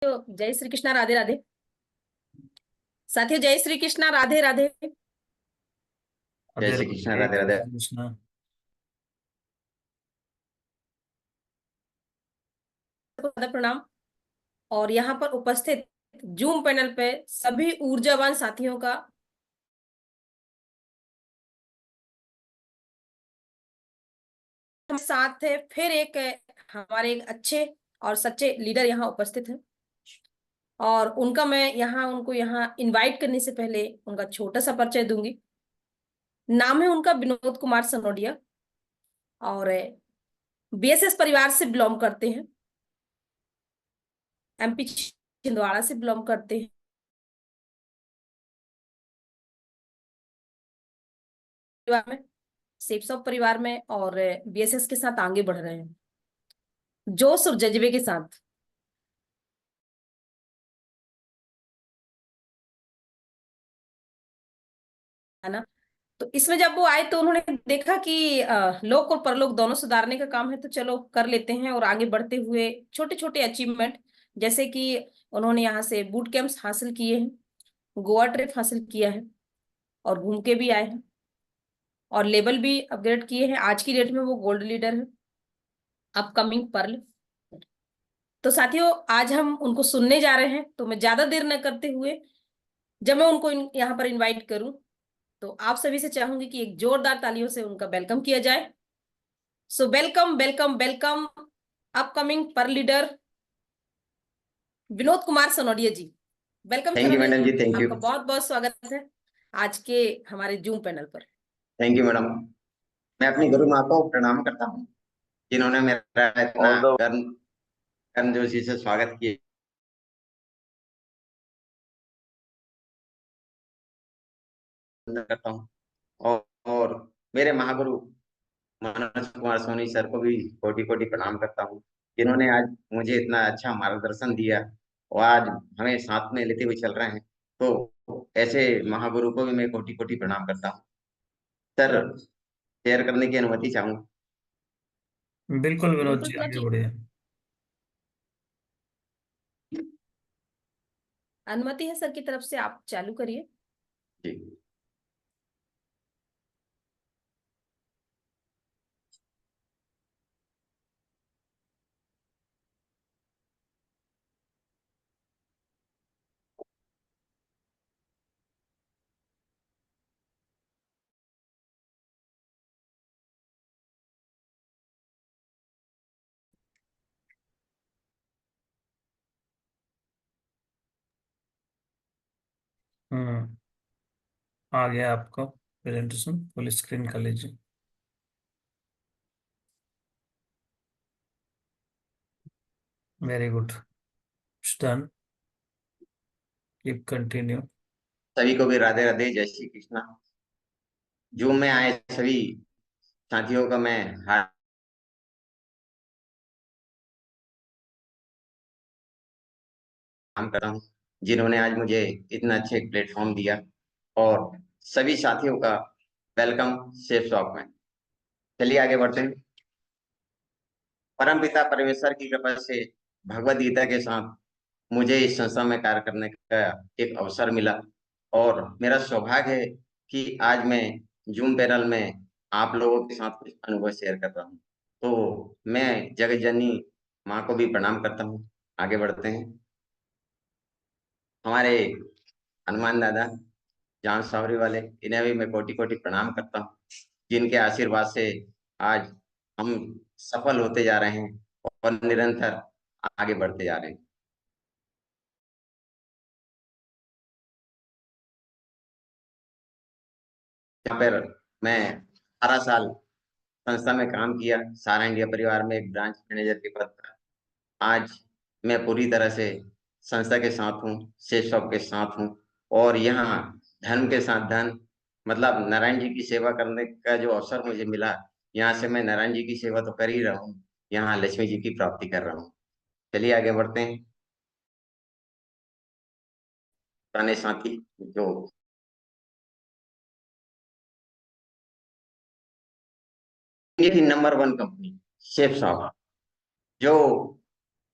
तो जय श्री कृष्णा, राधे राधे। साथियों, जय श्री कृष्णा, राधे राधे। जय राधे श्री कृष्ण, राधे, राधे जय राधे। श्री कृष्ण। प्रणाम। और यहाँ पर उपस्थित जूम पैनल पे सभी ऊर्जावान साथियों का हम साथ है। फिर एक हमारे एक अच्छे और सच्चे लीडर यहाँ उपस्थित हैं। और उनका मैं उनको यहाँ इनवाइट करने से पहले उनका छोटा सा परिचय दूंगी। नाम है उनका विनोद कुमार सनोडिया, और बीएसएस परिवार से बिलोंग करते हैं। एमपी छिंदवाड़ा से बिलोंग करते हैं। परिवार में, सेप्सॉप परिवार में, और बीएसएस के साथ आगे बढ़ रहे हैं जोश और जज्बे के साथ। है ना। तो इसमें जब वो आए तो उन्होंने देखा कि लोक और परलोक दोनों सुधारने का काम है, तो चलो कर लेते हैं। और आगे बढ़ते हुए छोटे छोटे अचीवमेंट, जैसे कि उन्होंने यहाँ से बूट कैंप्स हासिल किए हैं, गोवा ट्रिप हासिल किया है, और घूम के भी आए हैं, और लेवल भी अपग्रेड किए हैं। आज की डेट में वो गोल्ड लीडर है, अपकमिंग पर्ल। तो साथियों, आज हम उनको सुनने जा रहे हैं। तो मैं ज्यादा देर न करते हुए, जब मैं उनको यहाँ पर इनवाइट करूं, तो आप सभी से चाहूंगी कि एक जोरदार तालियों से उनका वेलकम किया जाए। So welcome welcome welcome, upcoming पर leader Vinod Kumar Sanodiya ji. Welcome thank you Sanodiya madam ji, जी, थैंक यू। आपका बहुत बहुत स्वागत है आज के हमारे जूम पैनल पर। Thank you madam. मैं अपनी गुरु माँ को प्रणाम करता हूँ, जिन्होंने मेरा इतना ऑल द गर्मजोशी से स्वागत किया करता हूँ। और मेरे महागुरु मनोज कुमार सोनी सर को भी कोटि कोटि प्रणाम करता हूँ, जिन्होंने आज मुझे इतना अच्छा मार्गदर्शन दिया और आज हमें साथ में लेते हुए चल रहे हैं। तो ऐसे महागुरु को भी मैं कोटि कोटि प्रणाम करता हूँ। सर, शेयर करने की अनुमति चाहूंगा। बिल्कुल विनोद बिल्कुल जी, विनोद आगे जी, बढ़िए। अनुमति है सर की तरफ से, आप चालू करिए। जी। हम्म आ गया आपको प्रेजेंटेशन, फुल स्क्रीन कर लीजिए। Very good, done, keep continue. सभी को भी राधे राधे, जय श्री कृष्णा। जूम में आए सभी साथियों का मैं काम कर रहा हूँ, जिन्होंने आज मुझे इतना अच्छे प्लेटफॉर्म दिया। और सभी साथियों का वेलकम सेफ शॉप में। चलिए आगे बढ़ते हैं। परम पिता परमेश्वर की कृपा से भगवत गीता के साथ मुझे इस संस्था में कार्य करने का एक अवसर मिला, और मेरा सौभाग्य है कि आज मैं जूम पैनल में आप लोगों के साथ कुछ अनुभव शेयर कर रहा हूँ। तो मैं जगत जननी माँ को भी प्रणाम करता हूँ। आगे बढ़ते हैं। हमारे हनुमान दादा, जान सावरी वाले, इन्हें भी मैं कोटि कोटि प्रणाम करता हूँ, जिनके आशीर्वाद से आज हम सफल होते जा रहे हैं और निरंतर आगे बढ़ते जा रहे हैं। यहाँ पर मैं 18 साल संस्था में काम किया, सारा इंडिया परिवार में एक ब्रांच मैनेजर के पद पर। आज मैं पूरी तरह से संस्था के साथ हूँ, शेष सब के साथ हूँ। और यहाँ धर्म के साथ धन, मतलब नारायण जी की सेवा करने का जो अवसर मुझे मिला, यहाँ से मैं नारायण जी की सेवा तो कर ही रहा हूँ, यहाँ लक्ष्मी जी की प्राप्ति कर रहा हूँ। चलिए आगे बढ़ते हैं। पुराने साथी जो ये थी नंबर वन कंपनी शेफ साहब, जो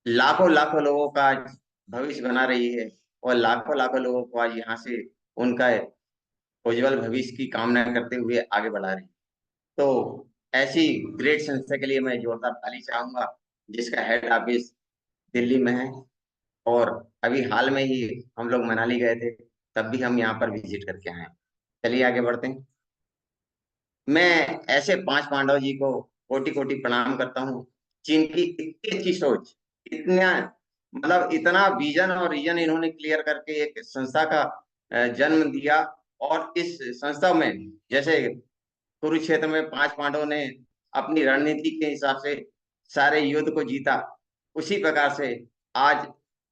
लाखों लाखों लोगों का भविष्य बना रही है और लाखों लाखों लोगों को आज यहाँ से उनका उज्जवल भविष्य की कामना करते हुए आगे बढ़ा रही है। तो ऐसी ग्रेट संस्था के लिए मैं जोरदार ताली चाहूंगा, जिसका हेड ऑफिस दिल्ली में है। और अभी हाल में ही हम लोग मनाली गए थे, तब भी हम यहाँ पर विजिट करके आए हैं। चलिए आगे बढ़ते हैं। मैं ऐसे 5 पांडव जी को कोटि कोटि प्रणाम करता हूँ, जिनकी इतनी अच्छी सोच, इतना मतलब इतना विजन और रीजन इन्होंने क्लियर करके एक संस्था का जन्म दिया। और इस संस्था में जैसे कुरुक्षेत्र में 5 पांडवों ने अपनी रणनीति के हिसाब से सारे युद्ध को जीता, उसी प्रकार से आज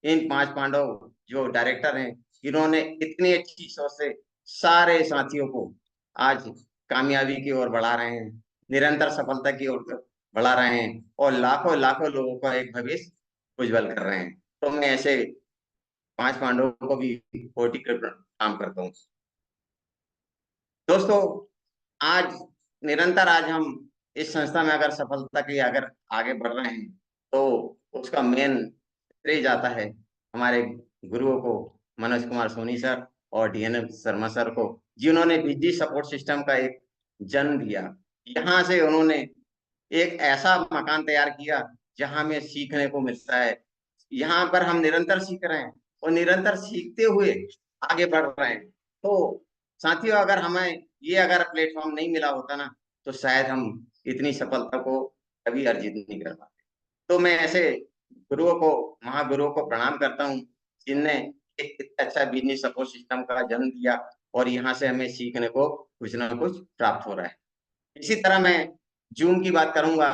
इन 5 पांडव जो डायरेक्टर हैं, इन्होंने इतनी अच्छी सोच से सारे साथियों को आज कामयाबी की ओर बढ़ा रहे हैं, निरंतर सफलता की ओर बढ़ा रहे हैं और लाखों लाखों लोगों का एक भविष्य उज्जवल कर रहे हैं। तो मैं ऐसे 5 पांडवों को भी कोटि के प्रणाम करता हूँ। दोस्तों, आज आज हम इस संस्था में अगर सफलता के अगर आगे बढ़ रहे हैं, तो उसका मेन श्रेय जाता है हमारे गुरुओं को, मनोज कुमार सोनी सर और डीएनएम शर्मा सर को, जिन्होंने बिजली सपोर्ट सिस्टम का एक जन्म दिया। यहाँ से उन्होंने एक ऐसा मकान तैयार किया जहां हमें सीखने को मिलता है। यहाँ पर हम निरंतर सीख रहे हैं और निरंतर सीखते हुए आगे बढ़ रहे हैं। तो साथियों, अगर हमें ये अगर प्लेटफॉर्म नहीं मिला होता ना, तो शायद हम इतनी सफलता को कभी अर्जित नहीं कर पाते। तो मैं ऐसे गुरुओं को, महागुरुओं को प्रणाम करता हूँ, जिनने एक इतना अच्छा बिजनेस सपोर्ट सिस्टम का जन्म दिया और यहाँ से हमें सीखने को कुछ ना कुछ प्राप्त हो रहा है। इसी तरह मैं जूम की बात करूंगा।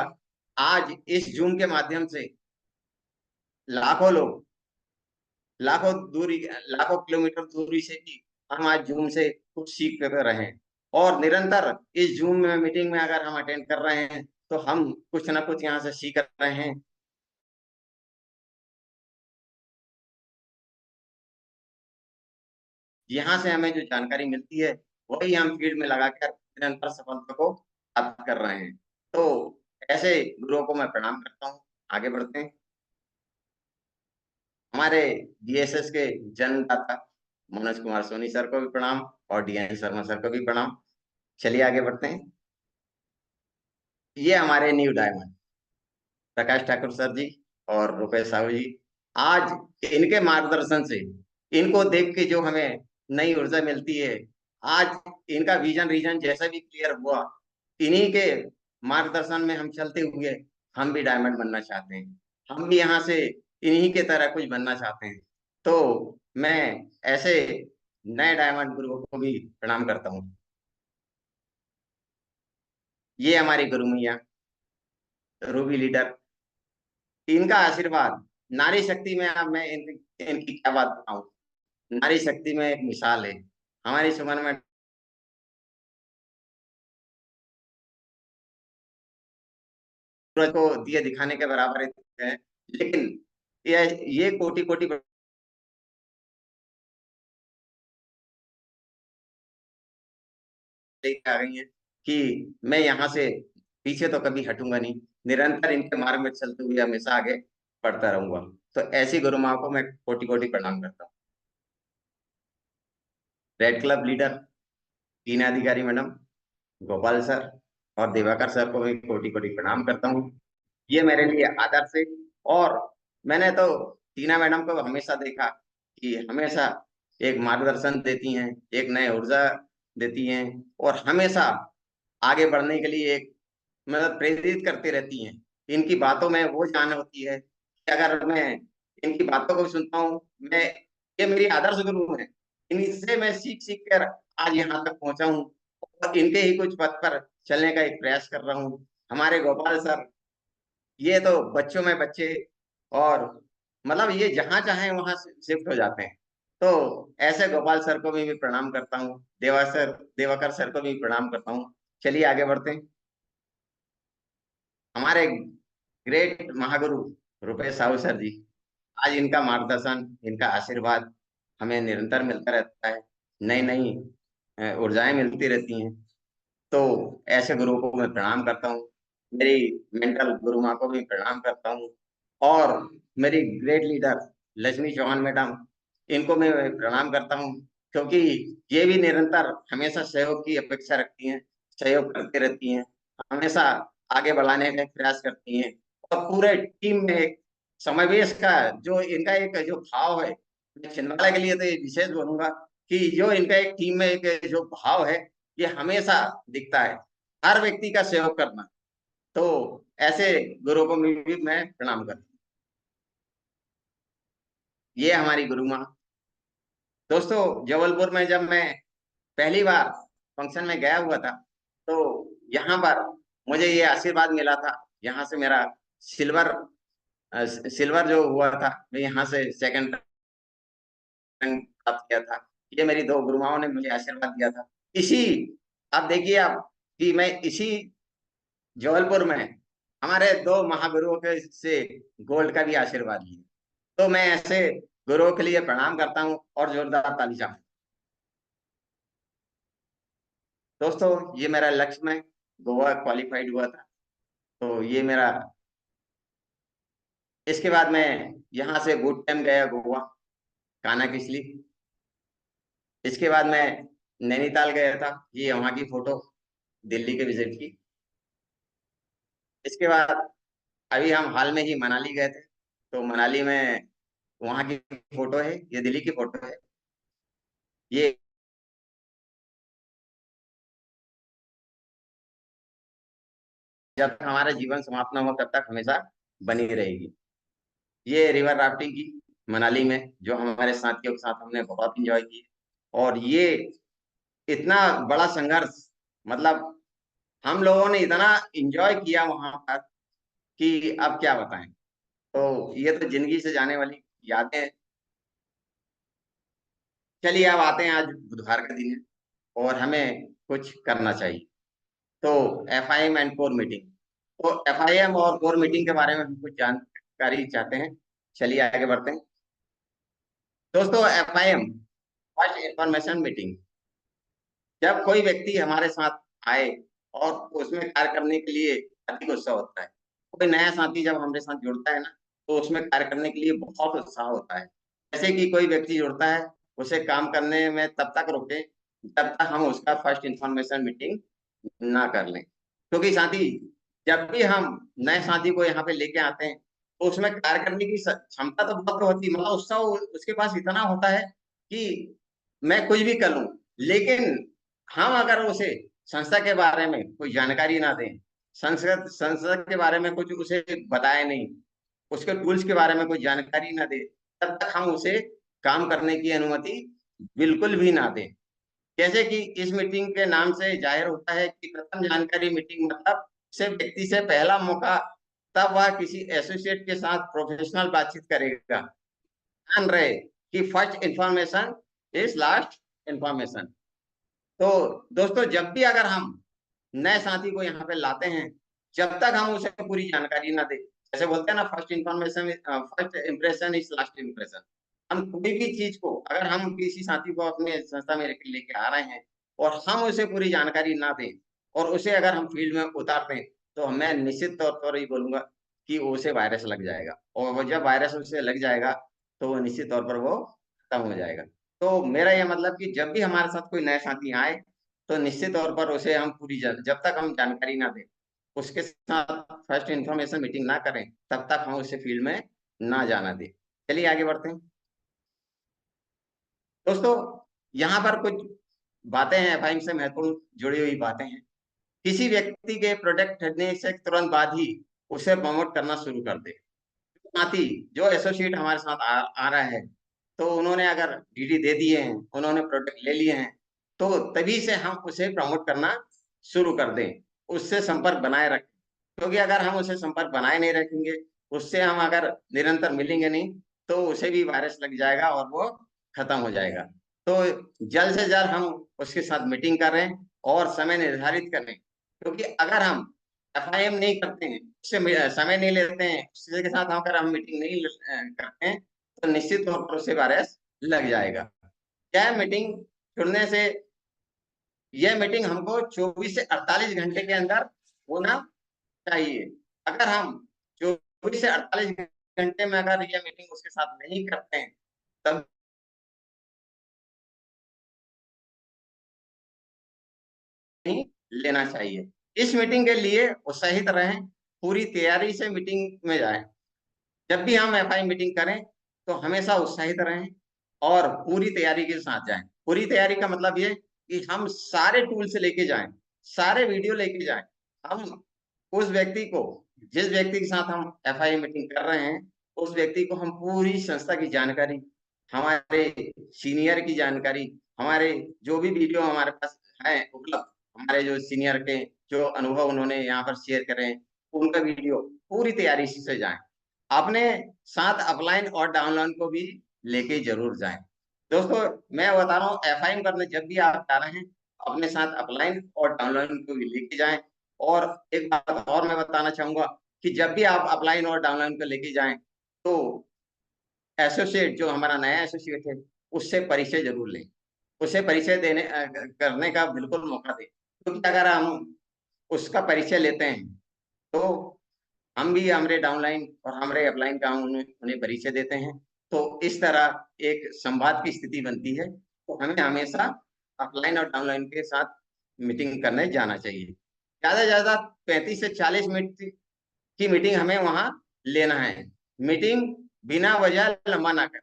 आज इस जूम के माध्यम से लाखों लोग, लाखों किलोमीटर दूरी से भी हम आज जूम से कुछ सीख कर रहे हैं। और निरंतर इस जूम में मीटिंग में अगर हम अटेंड कर रहे हैं, तो हम कुछ ना कुछ यहाँ से सीख रहे हैं। यहाँ से हमें जो जानकारी मिलती है, वही हम फील्ड में लगाकर निरंतर सफलता को प्राप्त कर रहे हैं। तो ऐसे गुरुओं को मैं प्रणाम करता हूँ। आगे बढ़ते हैं। हमारे बीएसएस के जन्मदाता मनोज कुमार सोनी सर को भी प्रणाम और डीएन शर्मा सर को भी प्रणाम। चलिए आगे बढ़ते हैं। ये हमारे new diamond Prakash Thakur sir जी और रुपेश साहू जी, आज इनके मार्गदर्शन से, इनको देख के जो हमें नई ऊर्जा मिलती है, आज इनका विजन रीजन जैसा भी क्लियर हुआ, इन्हीं के मार्गदर्शन में हम चलते हुए हम भी डायमंड बनना चाहते हैं। हम भी यहाँ से इन्हीं के तरह कुछ बनना चाहते हैं। तो मैं ऐसे नए डायमंड गुरुओं को भी प्रणाम करता हूँ। ये हमारी गुरु मैया रूबी लीडर, इनका आशीर्वाद, नारी शक्ति में, अब मैं इनकी क्या बात बताऊं। नारी शक्ति में एक मिसाल है। हमारी सुमन में सूरज को दिए दिखाने के बराबर है, लेकिन ये कोटि कोटि लेके आ गई है कि मैं यहाँ से पीछे तो कभी हटूंगा नहीं, निरंतर इनके मार्ग में चलते हुए हमेशा आगे बढ़ता रहूंगा। तो ऐसी गुरु माँ को मैं कोटि कोटि प्रणाम करता हूँ। रेड क्लब लीडर टीना अधिकारी मैडम, गोपाल सर और दिवाकर सर को भी कोटि कोटि प्रणाम करता हूँ। ये मेरे लिए आदर्श है। और मैंने तो टीना मैडम को हमेशा देखा कि हमेशा एक मार्गदर्शन देती हैं, एक नई ऊर्जा देती हैं और हमेशा आगे बढ़ने के लिए एक मतलब प्रेरित करती रहती हैं। इनकी बातों में वो जान होती है कि अगर मैं इनकी बातों को सुनता हूँ, मैं, ये मेरी आदर्श गुरु है, इनसे मैं सीख सीख कर आज यहाँ तक पहुंचा हूँ और इनके ही कुछ पथ पर चलने का एक प्रयास कर रहा हूँ। हमारे गोपाल सर, ये तो बच्चों में बच्चे, और मतलब ये जहां चाहे वहां शिफ्ट हो जाते हैं। तो ऐसे गोपाल सर को भी प्रणाम करता हूँ, देवाकर सर को भी प्रणाम करता हूँ। चलिए आगे बढ़ते हैं। हमारे ग्रेट महागुरु रुपेश साहू सर जी, आज इनका मार्गदर्शन, इनका आशीर्वाद हमें निरंतर मिलता रहता है, नई नई ऊर्जाएं मिलती रहती हैं। तो ऐसे गुरुओं को मैं प्रणाम करता हूँ। मेरी मेंटल गुरु माँ को भी प्रणाम करता हूँ। और मेरी great leader Lakshmi Chauhan madam, इनको मैं प्रणाम करता हूँ, क्योंकि ये भी निरंतर हमेशा सहयोग की अपेक्षा रखती हैं, सहयोग करते रहती हैं, हमेशा आगे बढ़ाने का प्रयास करती हैं। और पूरे टीम में एक समावेश का जो इनका एक जो भाव है, मैं छिंदवाड़ा के लिए तो ये विशेष बोलूंगा कि जो इनका एक टीम में एक जो भाव है, ये हमेशा दिखता है, हर व्यक्ति का सहयोग करना। तो ऐसे गुरु को भी मैं प्रणाम करता हूँ। ये हमारी गुरु माँ। दोस्तों, जबलपुर में जब मैं पहली बार फंक्शन में गया हुआ था, तो यहाँ पर मुझे ये आशीर्वाद मिला था, यहाँ से मेरा सिल्वर सिल्वर जो हुआ था, मैं यहाँ से सेकंड रैंक प्राप्त किया था। ये मेरी दो गुरुमाओं ने मुझे आशीर्वाद दिया था। इसी आप देखिए आप कि मैं इसी जबलपुर में हमारे दो महागुरुओं के से गोल्ड का भी आशीर्वाद लिया। तो मैं ऐसे गुरुओं के लिए प्रणाम करता हूँ और जोरदार ताली चाहूँ। दोस्तों, ये मेरा लक्ष्य में गोवा क्वालिफाइड हुआ था, तो ये मेरा, इसके बाद मैं यहाँ से बूट कैंप गया गोवा, कान्हा किसली। इसके बाद मैं नैनीताल गया था, ये वहाँ की फोटो दिल्ली के विजिट की। इसके बाद अभी हम हाल में ही मनाली गए थे, तो मनाली में वहाँ की फोटो है, ये दिल्ली की फोटो है। ये जब तक हमारा जीवन समाप्त न हो तब तक हमेशा बनी रहेगी। ये रिवर राफ्टिंग की मनाली में जो हमारे साथियों के साथ हमने बहुत इंजॉय की, और ये इतना बड़ा संघर्ष, मतलब हम लोगों ने इतना इंजॉय किया वहां पर कि अब क्या बताएं। तो ये तो जिंदगी से जाने वाली यादें हैं। चलिए अब आते हैं, आज बुधवार का दिन है और हमें कुछ करना चाहिए। तो FIM एंड कोर मीटिंग, तो FIM और कोर मीटिंग के बारे में हम कुछ जानकारी चाहते हैं। चलिए आगे बढ़ते हैं। दोस्तों, FIM फर्स्ट इंफॉर्मेशन मीटिंग, जब कोई व्यक्ति हमारे साथ आए और उसमें कार्य करने के लिए अधिक उत्साह होता है, कोई नया साथी जब हमारे साथ जुड़ता है ना, तो उसमें कार्य करने के लिए बहुत उत्साह होता है। जैसे कि कोई व्यक्ति जुड़ता है, उसे काम करने में तब तक रोके जब तक हम उसका फर्स्ट इंफॉर्मेशन मीटिंग ना कर लें, क्योंकि साथी, जब भी हम नए साथी को यहाँ पे लेके आते हैं, तो उसमें कार्य करने की क्षमता तो बहुत होती है, मतलब उत्साह उसके पास इतना होता है कि मैं कुछ भी कर लूं। लेकिन हम अगर उसे संस्था के बारे में कोई जानकारी ना दें, संस्था के बारे में कुछ उसे बताए नहीं, उसके टूल्स के बारे में कोई जानकारी ना दे, तब तक हम उसे काम करने की अनुमति बिल्कुल भी ना दें। जैसे कि इस मीटिंग के नाम से जाहिर होता है कि प्रथम जानकारी मीटिंग, मतलब से व्यक्ति से पहला मौका, तब वह किसी एसोसिएट के साथ प्रोफेशनल बातचीत करेगा। ध्यान रहे कि first information is last information. तो दोस्तों, जब भी अगर हम नए साथी को यहाँ पे लाते हैं, जब तक हम उसे पूरी जानकारी ना दे, जैसे बोलते हैं ना, first information, first impression is last impression. हम कोई भी चीज को, अगर हम किसी साथी को अपने संस्था में लेके आ रहे हैं और हम उसे पूरी जानकारी ना दें और उसे अगर हम फील्ड में उतार दें, तो मैं निश्चित तौर पर ये बोलूंगा कि उसे वायरस लग जाएगा, और वो जब वायरस उसे लग जाएगा तो वो निश्चित तौर पर वो खत्म हो जाएगा। तो मेरा यह मतलब कि जब भी हमारे साथ कोई नया साथी आए, तो निश्चित तौर पर उसे हम पूरी जब तक हम जानकारी ना दें, उसके साथ फर्स्ट इंफॉर्मेशन मीटिंग ना करें, तब तक हम उसे फील्ड में ना जाना दें। चलिए आगे बढ़ते हैं। दोस्तों, यहाँ पर कुछ बातें हैं, FIM से महत्वपूर्ण जुड़ी हुई बातें हैं। किसी व्यक्ति के प्रोडक्ट खरीदने से तुरंत बाद ही उसे प्रमोट करना शुरू कर दे। साथ ही जो एसोसिएट हमारे साथ आ रहा है, तो उन्होंने अगर DD दे दिए हैं, उन्होंने प्रोडक्ट ले लिए हैं, तो तभी से हम उसे प्रमोट करना शुरू कर दें, उससे संपर्क बनाए रखें। क्योंकि अगर हम उसे संपर्क बनाए नहीं रखेंगे, उससे हम अगर निरंतर मिलेंगे नहीं, तो उसे भी वायरस लग जाएगा और वो खत्म हो जाएगा। तो जल्द से जल्द हम उसके साथ मीटिंग करें और समय निर्धारित करें, क्योंकि अगर हम FIM नहीं करते हैं, उससे समय नहीं लेते हैं, उसके साथ अगर हम मीटिंग नहीं करते हैं, तो निश्चित तौर पर उसे वायरस लग जाएगा। यह मीटिंग चुनने से, यह मीटिंग हमको 24 से 48 घंटे के अंदर होना चाहिए। अगर हम 24 से 48 घंटे में अगर ये मीटिंग उसके साथ नहीं करते हैं तब नहीं लेना चाहिए। इस मीटिंग के लिए उत्साहित रहें, पूरी तैयारी से मीटिंग में जाएं। जब भी हम एफआई मीटिंग करें तो हमेशा उत्साहित रहें और पूरी तैयारी के साथ जाएं। पूरी तैयारी का मतलब ये कि हम सारे टूल्स लेके जाएं, सारे वीडियो लेके जाएं। हम उस व्यक्ति को, जिस व्यक्ति के साथ हम एफआई मीटिंग कर रहे हैं, उस व्यक्ति को हम पूरी संस्था की जानकारी, हमारे सीनियर की जानकारी, हमारे जो भी वीडियो हमारे पास है उपलब्ध, हमारे जो सीनियर के जो अनुभव उन्होंने यहाँ पर शेयर करे, उनका वीडियो, पूरी तैयारी से जाएं। अपने साथ अपलाइन और डाउनलाइन को भी लेके जरूर जाएं। दोस्तों मैं बता रहा हूँ, एफआईएम करने जब भी आप जा रहे हैं अपने साथ अपलाइन और डाउनलाइन को भी लेके जाएं। और एक बात और मैं बताना चाहूंगा कि जब भी आप अपलाइन और डाउनलाइन को लेके जाएं तो एसोसिएट, जो हमारा नया एसोसिएट है, उससे परिचय जरूर लें। उसे परिचय देने करने का बिल्कुल मौका दें, क्योंकि अगर हम उसका परिचय लेते हैं तो हम भी हमारे डाउनलाइन और हमारे अपलाइन का उन्हें परिचय देते हैं, तो इस तरह एक संवाद की स्थिति बनती है। तो हमें हमेशा अपलाइन और डाउनलाइन के साथ मीटिंग करने जाना चाहिए। ज्यादा से ज्यादा 35 से 40 मिनट की मीटिंग हमें वहां लेना है। मीटिंग बिना वजह लंबा ना करें,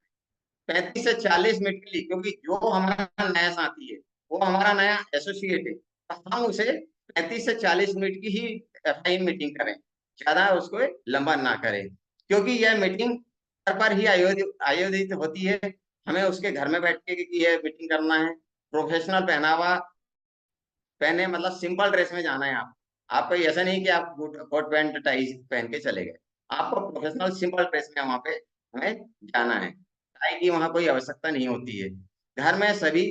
35 से 40 मिनट के लिए, क्योंकि जो हमारा नया साथी है, वो हमारा नया एसोसिएट है, तो हम उसे 35 से 40 मिनट की ही एफआई मीटिंग करें, ज्यादा उसको लंबा ना करें। क्योंकि यह मीटिंग घर पर ही आयोजित होती है। हमें उसके घर में बैठ के यह मीटिंग करना है। प्रोफेशनल पहनावा पहने, मतलब सिंपल ड्रेस में जाना है। आपको ऐसा नहीं कि आप कोट पैंट टाई पहन के चले गए। आपको प्रोफेशनल सिंपल ड्रेस में वहां पे हमें जाना है। टाई की वहां कोई आवश्यकता नहीं होती है। घर में सभी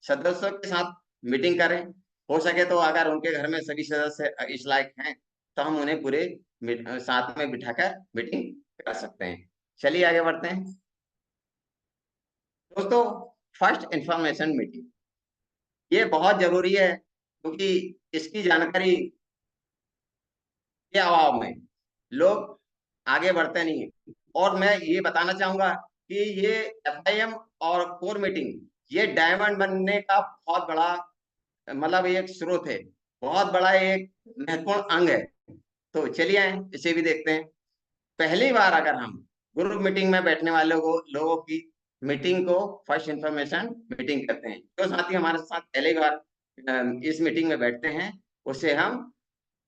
सदस्यों के साथ मीटिंग करें। हो सके तो अगर उनके घर में सभी सदस्य इस लायक हैं तो हम उन्हें पूरे साथ में बिठाकर मीटिंग कर सकते हैं। चलिए आगे बढ़ते हैं दोस्तों। फर्स्ट इंफॉर्मेशन मीटिंग ये बहुत जरूरी है, क्योंकि इसकी जानकारी के अभाव में लोग आगे बढ़ते नहीं है। और मैं ये बताना चाहूंगा कि ये एफआईएम और कोर मीटिंग ये डायमंड बनने का बहुत बड़ा, मतलब एक स्रोत है, बहुत बड़ा एक महत्वपूर्ण अंग है। तो चलिए इसे भी देखते हैं। पहली बार अगर हम ग्रुप मीटिंग में बैठने वाले लोगों की मीटिंग को फर्स्ट इंफॉर्मेशन मीटिंग करते हैं। जो साथी हमारे साथ पहली बार इस मीटिंग में बैठते हैं उसे हम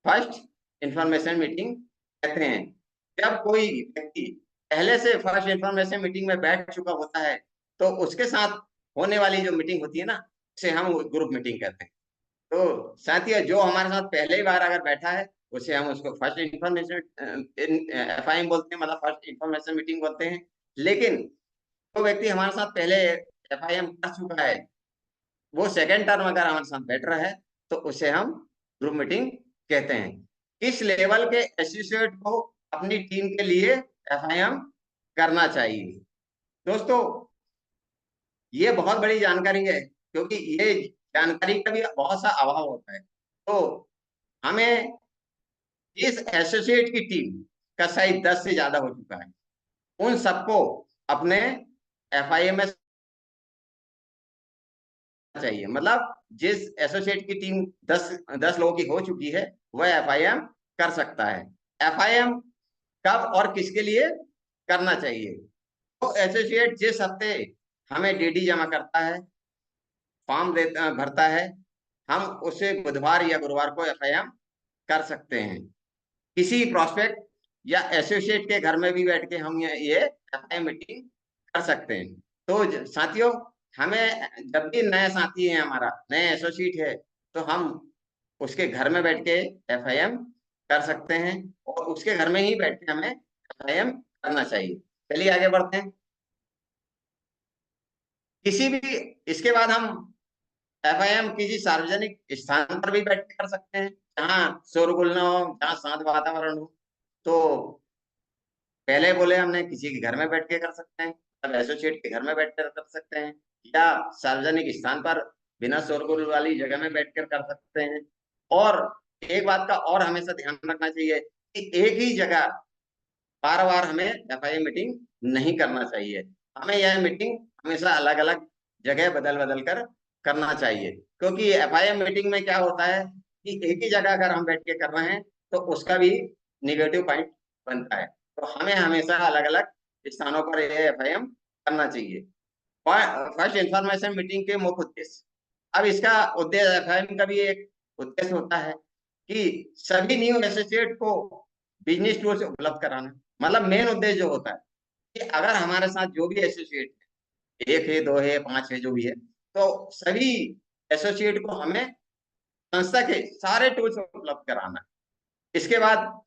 फर्स्ट इंफॉर्मेशन मीटिंग कहते हैं। जब कोई व्यक्ति पहले से फर्स्ट इंफॉर्मेशन मीटिंग में बैठ चुका होता है तो उसके साथ होने वाली जो मीटिंग होती है ना, उसे हम ग्रुप मीटिंग कहते हैं। तो साथियों, जो हमारे साथ पहले ही बार अगर बैठा है उसे हम उसको फर्स्ट इंफॉर्मेशन एफआईएम बोलते हैं, मतलब फर्स्ट इंफॉर्मेशन मीटिंग बोलते हैं। लेकिन जो व्यक्ति हमारे साथ पहले एफआईएम कर चुका है, वो सेकेंड टर्म अगर हमारे साथ बैठ रहा है तो उसे हम ग्रुप मीटिंग कहते हैं। किस लेवल के एसोसिएट को अपनी टीम के लिए एफआईएम करना चाहिए? दोस्तों ये बहुत बड़ी जानकारी है, क्योंकि ये जानकारी का भी बहुत सा अभाव होता है। तो हमें इस एसोसिएट की टीम का साइज 10 से ज्यादा हो चुका है, उन सबको अपने एफआईएम में चाहिए। मतलब जिस एसोसिएट की टीम 10 लोगों की हो चुकी है वह एफआईएम कर सकता है। एफआईएम कब और किसके लिए करना चाहिए? तो एसोसिएट जिस हफ्ते हमें डीडी जमा करता है, फॉर्म भरता है, हम उसे बुधवार या गुरुवार को एफआईएम कर सकते हैं। किसी प्रोस्पेक्ट या एसोसिएट के घर में भी बैठ के हम ये एफआईएम मीटिंग कर सकते हैं। तो साथियों, हमें जब भी नया साथी है, हमारा नया एसोसिएट है, तो हम उसके घर में बैठ के एफआईएम कर सकते हैं और उसके घर में ही बैठ के हमें एफआईएम करना चाहिए। चलिए आगे बढ़ते हैं। किसी भी इसके बाद हम एफआईएम किसी सार्वजनिक स्थान पर भी बैठ के कर सकते हैं, जहाँ शोरगुल ना हो, जहाँ शांत वातावरण हो। तो पहले बोले हमने किसी के घर में बैठ के कर सकते हैं, अब एसोसिएट के घर में बैठ कर कर सकते हैं, या सार्वजनिक स्थान पर बिना शोरगुल वाली जगह में बैठकर कर सकते हैं। और एक बात का और हमेशा ध्यान रखना चाहिए कि एक ही जगह बार बार हमें एफआईएम मीटिंग नहीं करना चाहिए। हमें यह मीटिंग हमेशा अलग अलग जगह बदल बदल कर करना चाहिए, क्योंकि एफआईएम मीटिंग में क्या होता है कि एक ही जगह अगर हम बैठ के कर रहे हैं तो उसका भी निगेटिव पॉइंट बनता है। तो हमें हमेशा अलग अलग स्थानों पर यह एफआईएम करना चाहिए। फर्स्ट इंफॉर्मेशन मीटिंग के मुख्य उद्देश्य। अब इसका उद्देश्य एफआईएम का भी एक उद्देश्य होता है कि सभी न्यू एसोसिएट को बिजनेस टूल्स उपलब्ध कराना। मतलब मेन उद्देश्य जो होता है कि अगर हमारे साथ जो भी एसोसिएट है, एक है, दो है, पांच है, जो भी है, तो सभी एसोसिएट को हमें संस्था के सारे टूल्स उपलब्ध कराना। इसके बाद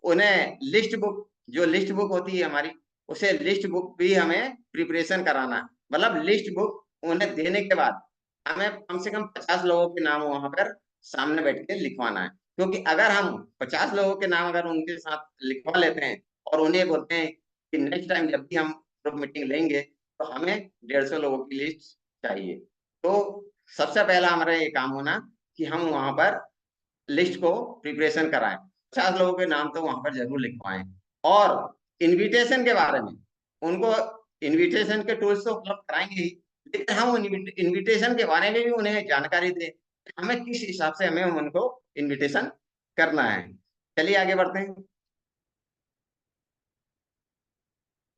उन्हें लिस्ट बुक, जो लिस्ट बुक होती है हमारी, उसे लिस्ट बुक भी हमें प्रिपरेशन कराना। मतलब लिस्ट बुक उन्हें देने के बाद हमें कम से कम 50 लोगों के नाम वहां पर सामने बैठ के लिखवाना है। क्योंकि अगर हम 50 लोगों के नाम अगर उनके साथ लिखवा लेते हैं और उन्हें बोलते हैं कि नेक्स्ट टाइम जब भी हम ग्रुप मीटिंग लेंगे तो हमें 150 लोगों की लिस्ट चाहिए, तो सबसे पहला हमारा ये काम होना कि हम वहां पर लिस्ट को प्रिपरेशन कराएं, 50 लोगों के नाम तो वहां पर जरूर लिखवाएं। और इनविटेशन के बारे में उनको इनविटेशन के टूल्स तो उपलब्ध कराएंगे ही, लेकिन हम इनविटेशन के बारे में भी उन्हें जानकारी दें, हमें किस हिसाब से हमें उनको इनविटेशन करना है। चलिए आगे बढ़ते हैं।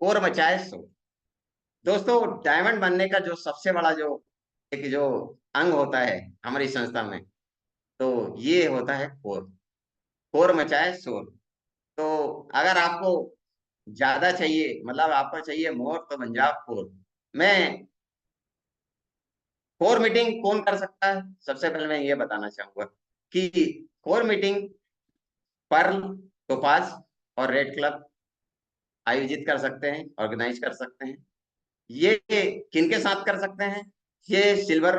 और मचाए सो दोस्तों, डायमंड बनने का जो सबसे बड़ा जो एक जो अंग होता है हमारी संस्था में, तो ये होता है कोर। कोर मचाए शोर। तो अगर आपको ज्यादा चाहिए, मतलब आपको चाहिए मोर, तो बन जाओ कोर। मैं कोर मीटिंग कौन कर सकता है, सबसे पहले मैं ये बताना चाहूंगा कि कोर मीटिंग पर्ल, टोपाज और रेड क्लब आयोजित कर सकते हैं, ऑर्गेनाइज कर सकते हैं। ये किनके साथ कर सकते हैं? ये सिल्वर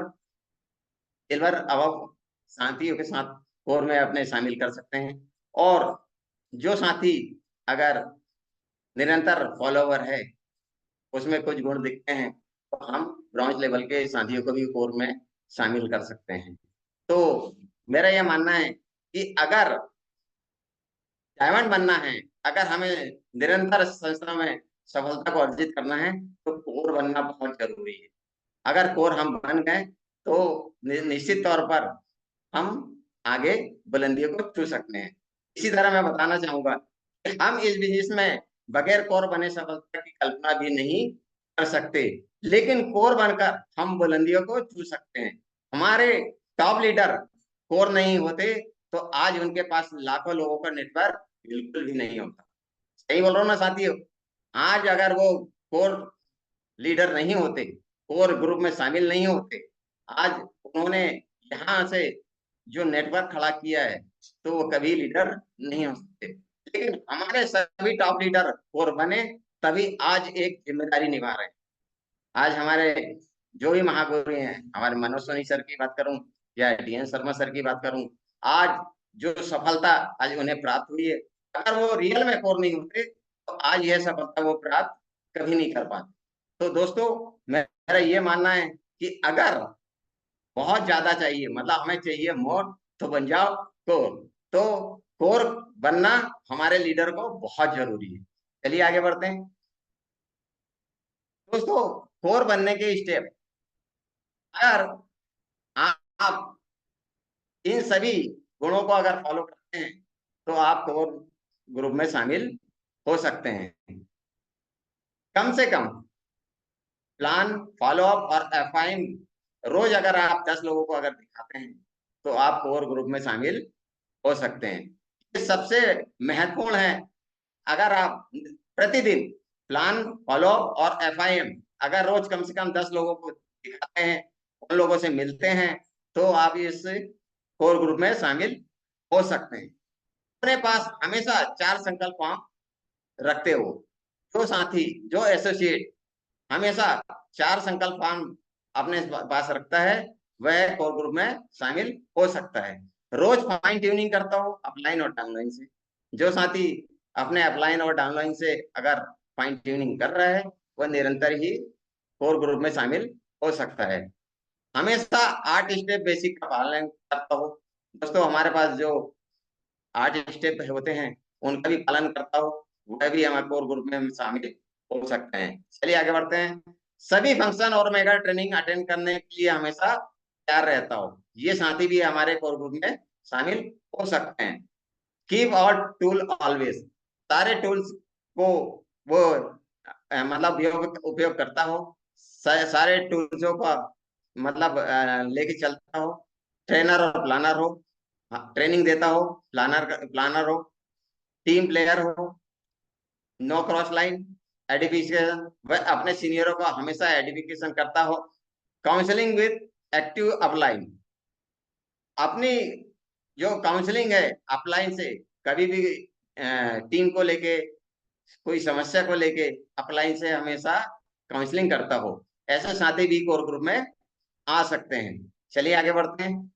सिल्वर अवॉर्ड साथियों के साथ कोर में अपने शामिल कर सकते हैं। और जो साथी अगर निरंतर फॉलोवर है, उसमें कुछ गुण दिखते हैं, तो हम ब्रॉन्ज लेवल के साथियों को भी कोर में शामिल कर सकते हैं। तो मेरा यह मानना है कि अगर डायमंड बनना है, अगर हमें निरंतर संस्था में सफलता को अर्जित करना है, तो कोर बनना बहुत जरूरी है। अगर कोर हम बन गए तो निश्चित तौर पर हम आगे बुलंदियों को छू सकते हैं। इसी तरह मैं बताना चाहूंगा कि हम इस बिजनेस में बगैर कोर बने सफलता की कल्पना भी नहीं कर सकते, लेकिन कोर बनकर हम बुलंदियों को छू सकते हैं। हमारे टॉप लीडर कोर नहीं होते तो आज उनके पास लाखों लोगों का नेटवर्क बिल्कुल भी नहीं होता। सही बोल रहा हूँ ना साथियों? आज अगर वो कोर लीडर नहीं होते, कोर ग्रुप में शामिल नहीं होते, आज उन्होंने यहाँ से जो नेटवर्क खड़ा किया है, तो वो कभी लीडर नहीं हो सकते। लेकिन हमारे सभी टॉप लीडर कोर बने, तभी आज एक जिम्मेदारी निभा रहे हैं। आज हमारे जो भी महागुरु हैं, हमारे मनोज सोनी सर की बात करूं या डीएन शर्मा सर की बात करूं, आज जो सफलता आज उन्हें प्राप्त हुई है, अगर वो रियल में कोर नहीं होते तो आज यह सफलता वो प्राप्त कभी नहीं कर पाते। तो दोस्तों, मेरा ये मानना है कि अगर बहुत ज्यादा चाहिए, मतलब हमें चाहिए मोर, तो बन जाओ कोर। तो कोर बनना हमारे लीडर को बहुत जरूरी है। चलिए आगे बढ़ते हैं दोस्तों। कोर बनने के स्टेप, अगर आप इन सभी गुणों को अगर फॉलो करते हैं तो आप कोर ग्रुप में शामिल हो सकते हैं। कम से कम प्लान, फॉलो अप और एफआईएम रोज अगर आप 10 लोगों को अगर दिखाते हैं तो आप कोर ग्रुप में शामिल हो सकते हैं। ये सबसे महत्वपूर्ण है। अगर आप प्रतिदिन प्लान, फॉलो अप और एफआईएम अगर रोज कम से कम 10 लोगों को दिखाते हैं, उन लोगों से मिलते हैं, तो आप इस कोर ग्रुप में शामिल हो सकते हैं। अपने पास हमेशा 4 संकल्प फॉर्म रखते हो। जो साथी, जो एसोसिएट हमेशा 4 संकल्प फॉर्म अपने पास रखता है, वह कोर ग्रुप में शामिल हो सकता है। रोज फाइन ट्यूनिंग करता हो अपलाइन और डाउनलाइन से। जो साथी अपने अपलाइन और डाउनलाइन से अगर फाइन ट्यूनिंग कर रहा है, वह निरंतर ही कोर ग्रुप में शामिल हो सकता है। हमेशा 8 स्टेप बेसिक का पालन करता हो। दोस्तों, हमारे पास जो 8 स्टेप होते हैं, उनका भी पालन करता हो। वह भी हमारे कोर ग्रुप में शामिल हो सकते हैं। चलिए आगे बढ़ते हैं। सभी फंक्शन और मेगा ट्रेनिंग अटेंड करने के लिए हमेशा तैयार रहता हो, ये साथी भी हमारे कोर ग्रुप में शामिल हो सकते हैं। कीप ऑल टूल ऑलवेज, सारे टूल्स को वो मतलब उपयोग करता हो, सारे टूल्सों का मतलब लेके चलता हो। ट्रेनर और प्लानर हो, ट्रेनिंग देता हो, प्लानर हो, टीम प्लेयर हो, नो क्रॉस लाइन एडिफिकेशन, वह अपने सीनियरों का हमेशा एडिफिकेशन करता हो। काउंसलिंग विद एक्टिव अपलाइन, अपनी जो काउंसलिंग है अपलाइन से, कभी भी टीम को लेके, कोई समस्या को लेके अपलाइन से हमेशा काउंसलिंग करता हो, ऐसे साथी भी कोर ग्रुप में आ सकते हैं। चलिए आगे बढ़ते हैं।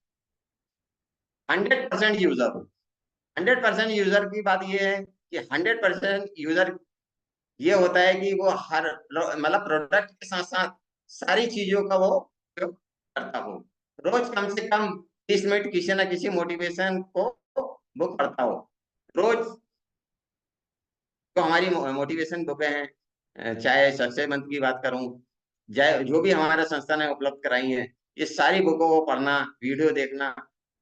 100% यूजर, 100% यूजर की बात यह है कि 100% यूजर ये होता है कि वो हर मतलब प्रोडक्ट के साथ साथ सारी चीजों का वो उपयोग करता हो। रोज कम से कम 30 मिनट किसी ना किसी मोटिवेशन को बुक करता हो। रोज तो हमारी मोटिवेशन बुकें हैं, चाहे सक्सेस मंथ की बात करूं, चाहे जो भी हमारा संस्था ने उपलब्ध कराई है, ये सारी बुकों को पढ़ना, वीडियो देखना,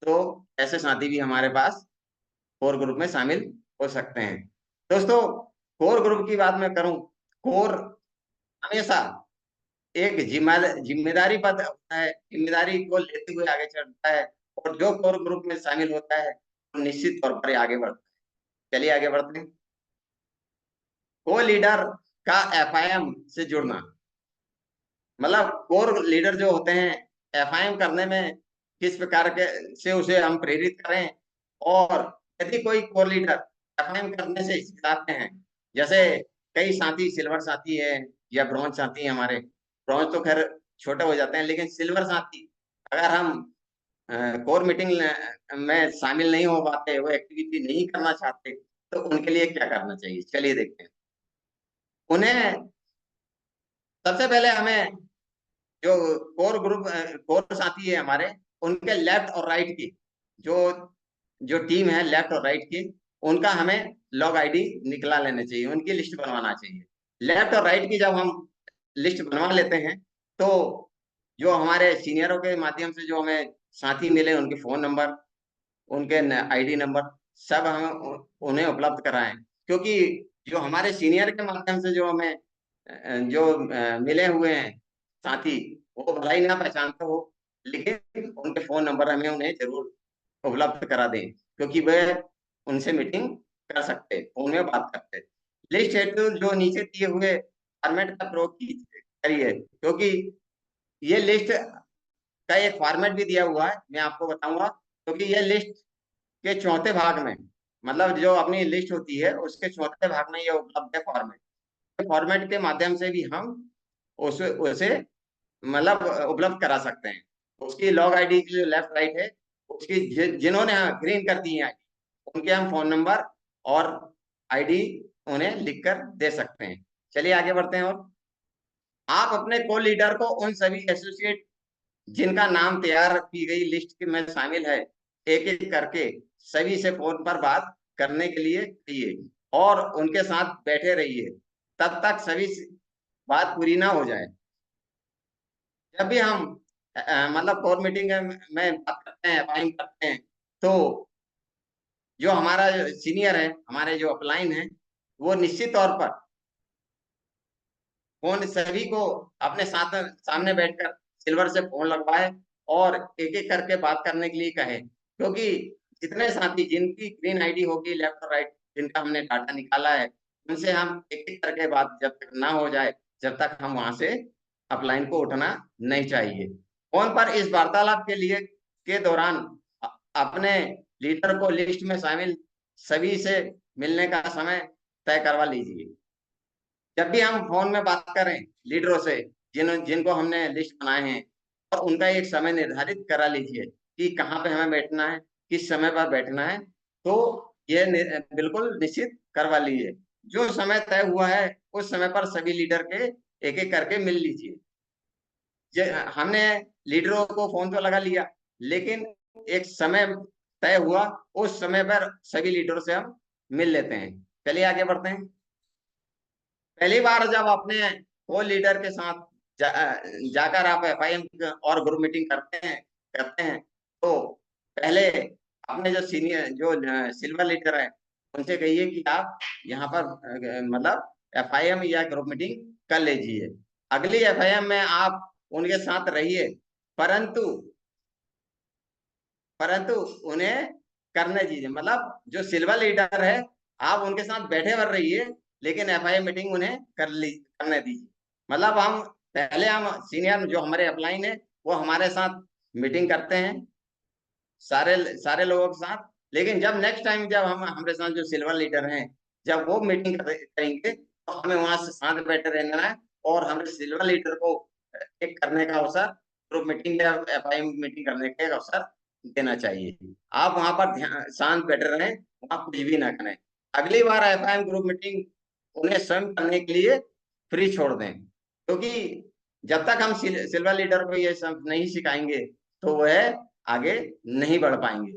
तो ऐसे साथी भी हमारे पास कोर ग्रुप में शामिल हो सकते हैं। दोस्तों, कोर ग्रुप की बात मैं करूं, कोर हमेशा एक जिम्मेदारी पद होता है, जिम्मेदारी को लेते हुए आगे चलता है, और जो कोर ग्रुप में शामिल होता है वो निश्चित तौर पर आगे बढ़ता है। चलिए आगे बढ़ते हैं। को लीडर का एफआईएम से जुड़ना, मतलब कोर लीडर जो होते हैं, एफआईएम करने में किस प्रकार के से उसे हम प्रेरित करें, और यदि कोई कोर लीडर एफआईएम करने से हिचकिचाते हैं, जैसे कई साथी सिल्वर साथी है या ब्रॉन्ज साथी है, हमारे ब्रॉन्ज तो खैर छोटे हो जाते हैं, लेकिन सिल्वर साथी अगर हम कोर मीटिंग में शामिल नहीं हो पाते, वो एक्टिविटी नहीं करना चाहते, तो उनके लिए क्या करना चाहिए, चलिए देखते हैं। उन्हें सबसे पहले हमें जो कोर साथी है हमारे, उनके लेफ्ट और राइट की जो जो टीम है, लेफ्ट और राइट की, उनका हमें लॉग आईडी निकला लेना चाहिए, उनकी लिस्ट बनवाना चाहिए। लेफ्ट और राइट की जब हम लिस्ट बनवा लेते हैं, तो जो हमारे सीनियरों के माध्यम से जो हमें साथी मिले, उनके फोन नंबर, उनके आईडी नंबर सब हम उन्हें उपलब्ध कराएं, क्योंकि जो हमारे सीनियर के माध्यम से जो हमें जो मिले हुए हैं साथी, वो भला ही ना पहचानते हो, लेकिन उनके फोन नंबर हमें उन्हें जरूर उपलब्ध करा दें, क्योंकि वे उनसे मीटिंग कर सकते, फोन में बात करते। लिस्ट हेतु जो नीचे दिए हुए फॉर्मेट का प्रयोग करिए, क्योंकि ये लिस्ट का एक फॉर्मेट भी दिया हुआ है, मैं आपको बताऊंगा, क्योंकि ये लिस्ट के चौथे भाग में, मतलब जो अपनी लिस्ट होती है उसके चौथे भाग में ये उपलब्ध है फॉर्मेट। फॉर्मेट के माध्यम से भी हम उसे उसे मतलब उपलब्ध करा सकते हैं। उसकी लॉग आईडी की जो लेफ्ट राइट है, उसकी जिन्होंने ग्रीन कर दी है उनके हम फोन नंबर और आईडी उन्हें लिखकर दे सकते हैं। चलिए आगे बढ़ते हैं। और आप अपने को लीडर को उन सभी एसोसिएट जिनका नाम तैयार की गई लिस्ट में शामिल है, एक एक करके सभी से फोन पर बात करने के लिए कहिए और उनके साथ बैठे रहिए तब तक सभी बात पूरी ना हो जाए। जब भी हम मतलब कोर मीटिंग में बात करते हैं, फाइलिंग करते हैं, तो जो हमारा सीनियर है, हमारे जो अपलाइन है, वो निश्चित तौर पर फोन सभी को अपने साथ सामने बैठकर सिल्वर से फोन लगवाए और एक एक करके बात करने के लिए कहे, क्योंकि जितने साथी जिनकी ग्रीन आईडी होगी लेफ्ट और राइट, जिनका हमने डाटा निकाला है, उनसे हम एक एक करके बात जब तक ना हो जाए, जब तक हम वहां से अपलाइन को उठना नहीं चाहिए। फोन पर इस वार्तालाप के लिए के दौरान अपने लीडर को लिस्ट में शामिल सभी से मिलने का समय तय करवा लीजिए। जब भी हम फोन में बात करें लीडरों से, जिनको हमने लिस्ट बनाए हैं, और उनका एक समय निर्धारित करा लीजिए कि कहाँ पे हमें बैठना है, किस समय पर बैठना है, तो ये बिल्कुल निश्चित करवा लीजिए। जो समय तय हुआ है उस समय पर सभी लीडर के एक एक करके मिल लीजिए। हमने लीडरों को फोन तो लगा लिया, लेकिन एक समय तय हुआ, उस समय पर सभी लीडरों से हम मिल लेते हैं। चलिए आगे बढ़ते हैं। पहली बार जब अपने को लीडर के साथ जाकर आप FIM और ग्रुप मीटिंग करते हैं तो पहले अपने जो सीनियर जो सिल्वर लीडर है उनसे कहिए कि आप यहाँ पर मतलब FIM या ग्रुप मीटिंग कर लीजिए। अगली FIM में आप उनके साथ रहिए, परंतु परंतु उन्हें करने दीजिए। मतलब जो सिल्वर लीडर है आप उनके साथ बैठे हुए रहिए, लेकिन FIM मीटिंग उन्हें करने दीजिए। मतलब हम सीनियर जो हमारे अपलाइन है वो हमारे साथ मीटिंग करते हैं सारे सारे लोगों के साथ, लेकिन जब नेक्स्ट टाइम जब हम हमारे साथ जो सिल्वर लीडर हैं जब वो मीटिंग करेंगे तो हमें वहां से साथ बैठे रहना है और हमें सिल्वर लीडर को एक करने का अवसर, ग्रुप मीटिंग या FIM मीटिंग करने का अवसर देना चाहिए। आप वहां पर शांत बैठे रहें, वहां कुछ भी ना करें। अगली बार FIM ग्रुप मीटिंग उन्हें स्वयं करने के लिए फ्री छोड़ दें, क्योंकि जब तक हम सिल्वर लीडर को ये सब नहीं सिखाएंगे तो वह आगे नहीं बढ़ पाएंगे।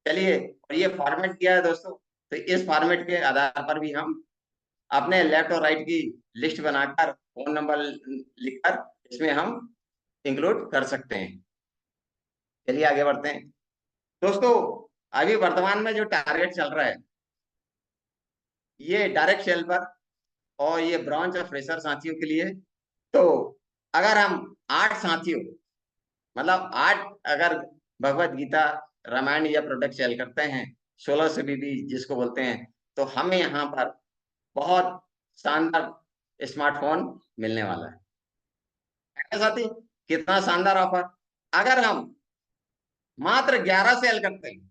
चलिए, और ये फॉर्मेट किया है दोस्तों, तो इस फॉर्मेट के आधार पर भी हम अपने लेफ्ट और राइट की लिस्ट बनाकर फोन नंबर लिखकर इसमें हम इंक्लूड कर सकते हैं। चलिए आगे बढ़ते हैं दोस्तों। अभी वर्तमान में जो टारगेट चल रहा है ये डायरेक्ट सेल पर और ये ब्रांच और फ्रेशर साथियों के लिए। तो अगर हम 8 साथियों मतलब 8 अगर भगवत गीता रामायण या प्रोडक्ट सेल करते हैं 16 से भी जिसको बोलते हैं, तो हमें यहाँ पर बहुत शानदार स्मार्टफोन मिलने वाला है साथी। कितना शानदार ऑफर! अगर हम मात्र 11 सेल करते हैं,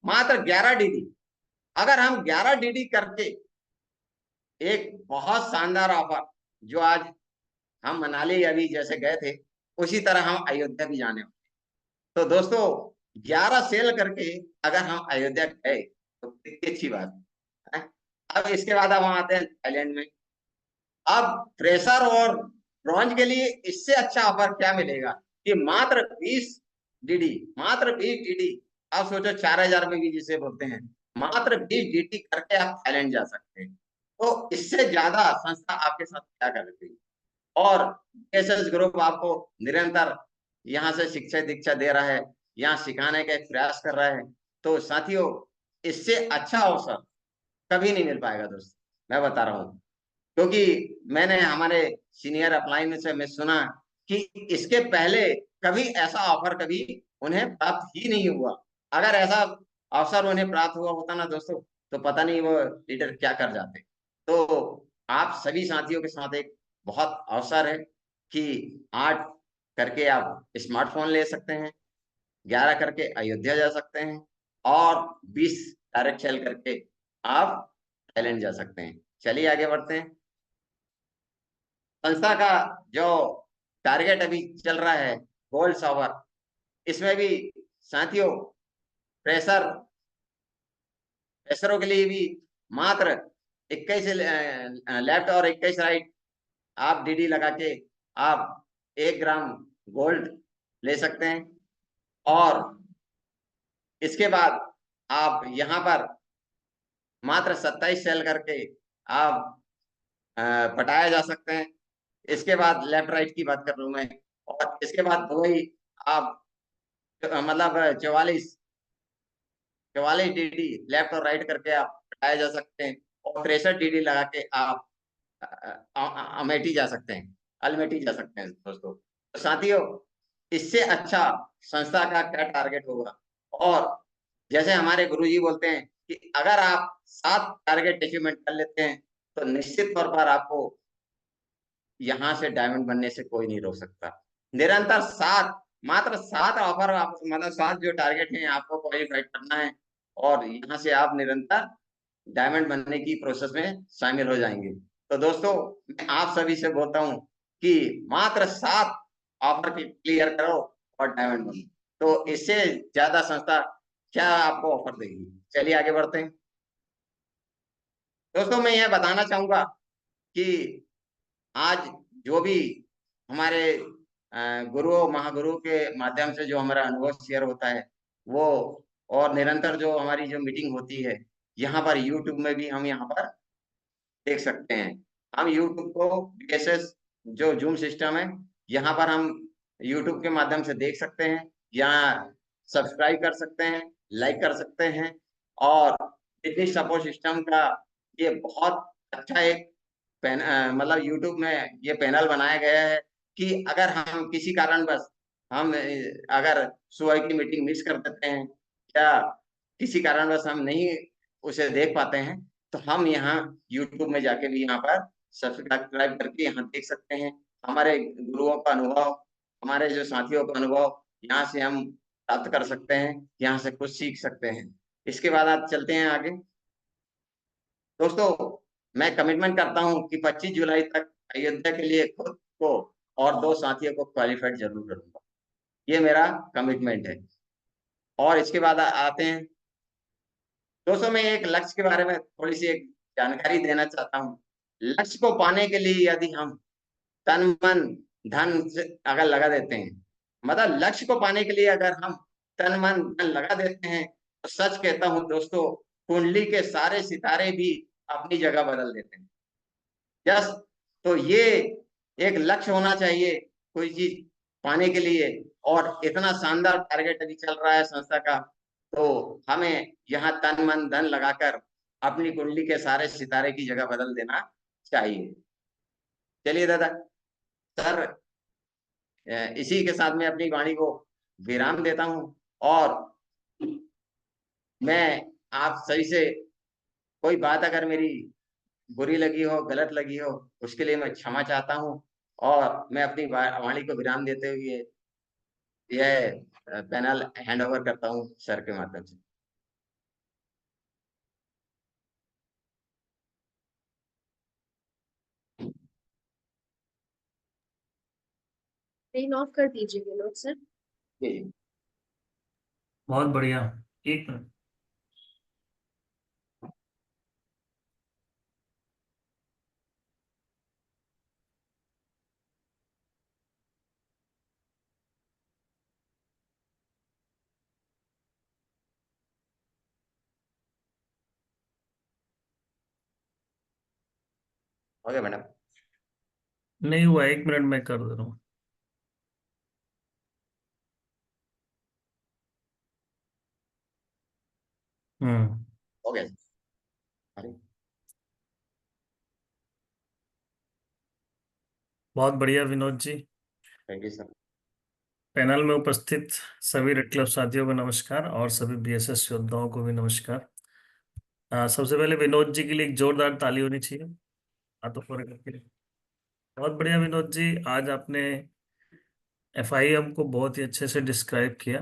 मात्र 11 DD, अगर हम 11 DD करके एक बहुत शानदार ऑफर, जो आज हम मनाली अभी जैसे गए थे उसी तरह हम अयोध्या भी जाने वाले। तो दोस्तों 11 सेल करके अगर हम अयोध्या गए तो कितनी अच्छी बात है। अब इसके बाद अब हम आते हैं थाईलैंड में। अब फ्रेशर और ब्रॉन्ज के लिए इससे अच्छा ऑफर क्या मिलेगा कि मात्र 20 DD, मात्र 20 DD। आप सोचो 4,000 में भी जिसे बोलते हैं, मात्र 20 DD करके आप थाईलैंड जा सकते हैं। तो इससे ज्यादा संस्था आपके साथ क्या कर रही है। और एसएस ग्रुप आपको निरंतर यहाँ से शिक्षा दीक्षा दे रहा है, यहाँ सिखाने का एक प्रयास कर रहा है। तो साथियों इससे अच्छा अवसर कभी नहीं मिल पाएगा दोस्तों, मैं बता रहा हूँ। क्योंकि मैंने हमारे सीनियर अपलाइन से मैं सुना कि इसके पहले कभी ऐसा ऑफर कभी उन्हें प्राप्त ही नहीं हुआ। अगर ऐसा अवसर उन्हें प्राप्त हुआ होता ना दोस्तों, तो पता नहीं वो लीडर क्या कर जाते। तो आप सभी साथियों के साथ एक बहुत अवसर है कि 8 करके आप स्मार्टफोन ले सकते हैं, 11 करके अयोध्या जा सकते हैं और 20 डायरेक्ट सेल करके आप थाईलैंड जा सकते हैं। चलिए आगे बढ़ते हैं। संस्था का जो टारगेट अभी चल रहा है गोल्ड सावर, इसमें भी साथियों प्रेशर प्रेशरों के लिए भी मात्र 21 लेफ्ट और 21 राइट आप DD लगा के आप 1 ग्राम गोल्ड ले सकते हैं। और इसके बाद आप यहाँ पर मात्र 27 सेल करके आप पटाया जा सकते हैं। इसके बाद लेफ्ट राइट की बात कर रहा हूं मैं, और इसके बाद वही आप मतलब 44 DD लेफ्ट और राइट करके आप हटाए जा सकते हैं और 63 DD लगा के आप अमेठी जा सकते हैं, अल्मेटी जा सकते हैं दोस्तों। तो साथियों इससे अच्छा संस्था का क्या टारगेट होगा। और जैसे हमारे गुरुजी बोलते हैं कि अगर आप 7 टारगेट अचीवमेंट कर लेते हैं तो निश्चित तौर पर आपको यहाँ से डायमंड बनने से कोई नहीं रोक सकता। निरंतर 7, मात्र 7 ऑफर आप मतलब 7 जो टारगेट हैं आपको क्वालिफाई करना है और यहाँ से आप निरंतर डायमंड बनने की प्रोसेस में शामिल हो जाएंगे। तो दोस्तों मैं आप सभी से बोलता हूँ कि मात्र 7 ऑफर क्लियर करो और डायमंड बनो। तो इससे ज्यादा संस्था क्या आपको ऑफर देगी। चलिए आगे बढ़ते हैं दोस्तों। मैं यह बताना चाहूंगा कि आज जो भी हमारे गुरु महागुरु के माध्यम से जो हमारा अनुभव शेयर होता है वो, और निरंतर जो हमारी जो मीटिंग होती है यहाँ पर यूट्यूब में भी हम यहाँ पर देख सकते हैं। हम यूट्यूब को बीएसएस जो जूम सिस्टम है, यहाँ पर हम यूट्यूब के माध्यम से देख सकते हैं, यहाँ सब्सक्राइब कर सकते हैं, लाइक कर सकते हैं। और बिजनेस सपोर्ट सिस्टम का ये बहुत अच्छा एक मतलब यूट्यूब में ये पैनल बनाया गया है कि अगर हम किसी कारणवश हम अगर सुबह की मीटिंग मिस कर देते हैं या किसी कारणवश हम नहीं उसे देख पाते हैं, तो हम यहाँ यूट्यूब में जाके भी यहाँ पर सब्सक्राइब करके यहाँ देख सकते हैं। हमारे गुरुओं का अनुभव, हमारे जो साथियों का अनुभव यहाँ से हम प्राप्त कर सकते हैं, यहाँ से कुछ सीख सकते हैं। इसके बाद आप चलते हैं आगे। दोस्तों, मैं कमिटमेंट करता हूँ कि 25 जुलाई तक अयोध्या के लिए खुद को और 2 साथियों को क्वालिफाइड जरूर करूंगा। ये मेरा कमिटमेंट है। और इसके बाद आते हैं दोस्तों, मैं एक लक्ष्य के बारे में थोड़ी सी एक जानकारी देना चाहता हूँ। लक्ष्य को पाने के लिए यदि हम तन मन धन से अगर लगा देते हैं, मतलब लक्ष्य को पाने के लिए अगर हम तन मन धन लगा देते हैं, तो सच कहता हूँ दोस्तों, कुंडली के सारे सितारे भी अपनी जगह बदल देते हैं। यस, तो ये एक लक्ष्य होना चाहिए कोई चीज पाने के लिए। और इतना शानदार टारगेट अभी चल रहा है संस्था का, तो हमें यहाँ तन मन धन लगाकर अपनी कुंडली के सारे सितारे की जगह बदल देना चाहिए। चलिए दादा सर, इसी के साथ मैं अपनी वाणी को विराम देता हूँ। और मैं आप सभी से कोई बात अगर मेरी बुरी लगी हो, गलत लगी हो, उसके लिए मैं क्षमा चाहता हूँ। और मैं अपनी वाणी को विराम देते हुए यह पैनल हैंड ओवर करता हूँ सर के माध्यम से। स्क्रीन ऑफ कर दीजिए विनोद सर। जी। बहुत बढ़िया। एक मिनट। Okay madam. नहीं हुआ, 1 मिनट में कर दे रहा हूँ। हम्म। ओके। अरे बहुत बढ़िया Vinod ji. Thank you sir. Panel में उपस्थित सभी रेड क्लब साथियों को नमस्कार और सभी बीएसएस योद्धाओं को भी नमस्कार। सबसे पहले विनोद जी के लिए एक जोरदार ताली होनी चाहिए हाथों पर करके। बहुत बढ़िया विनोद जी, आज आपने एफआईएम को बहुत ही अच्छे से डिस्क्राइब किया,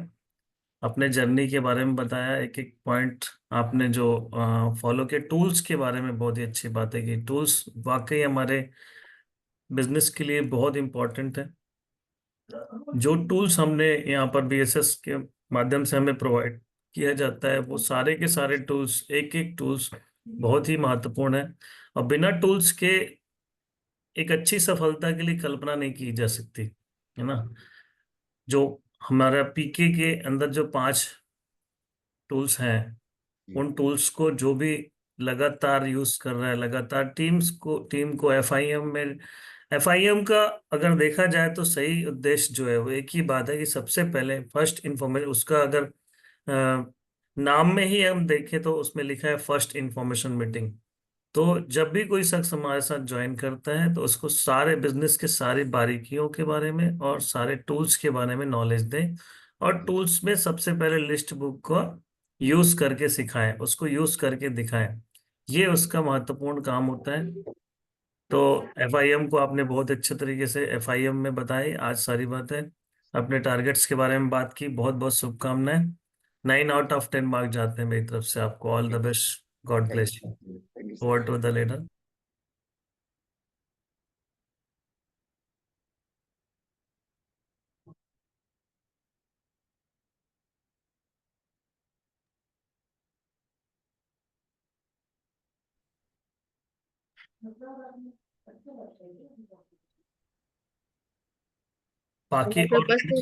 अपने जर्नी के बारे में बताया, एक एक पॉइंट आपने जो फॉलो किए, टूल्स के बारे में बहुत ही अच्छी बातें की। टूल्स वाकई हमारे बिजनेस के लिए बहुत इंपॉर्टेंट है। जो टूल्स हमने यहाँ पर बीएसएस के माध्यम से हमें प्रोवाइड किया जाता है, वो सारे के सारे टूल्स, एक एक टूल्स बहुत ही महत्वपूर्ण है। और बिना टूल्स के एक अच्छी सफलता के लिए कल्पना नहीं की जा सकती, है ना। जो हमारा पीके के अंदर जो 5 टूल्स हैं, उन टूल्स को जो भी लगातार यूज कर रहा है, लगातार टीम को एफआईएम में, एफआईएम का अगर देखा जाए तो सही उद्देश्य जो है वो एक ही बात है कि सबसे पहले फर्स्ट इंफॉर्मेशन, उसका अगर नाम में ही हम देखें तो उसमें लिखा है फर्स्ट इंफॉर्मेशन मीटिंग। तो जब भी कोई शख्स हमारे साथ ज्वाइन करता है तो उसको सारे बिजनेस के सारी बारीकियों के बारे में और सारे टूल्स के बारे में नॉलेज दें। और टूल्स में सबसे पहले लिस्ट बुक को यूज करके सिखाएं, उसको यूज करके दिखाएं। ये उसका महत्वपूर्ण काम होता है। तो एफआईएम को आपने बहुत अच्छे तरीके से एफआईएम में बताई आज सारी बातें, अपने टारगेट्स के बारे में बात की। बहुत बहुत शुभकामनाएं। 9 आउट ऑफ 10 मार्क जाते हैं मेरी तरफ से आपको। All the best. God thank bless you. You over sir. To the leader. बाकी यहाँ पे और उपस्थित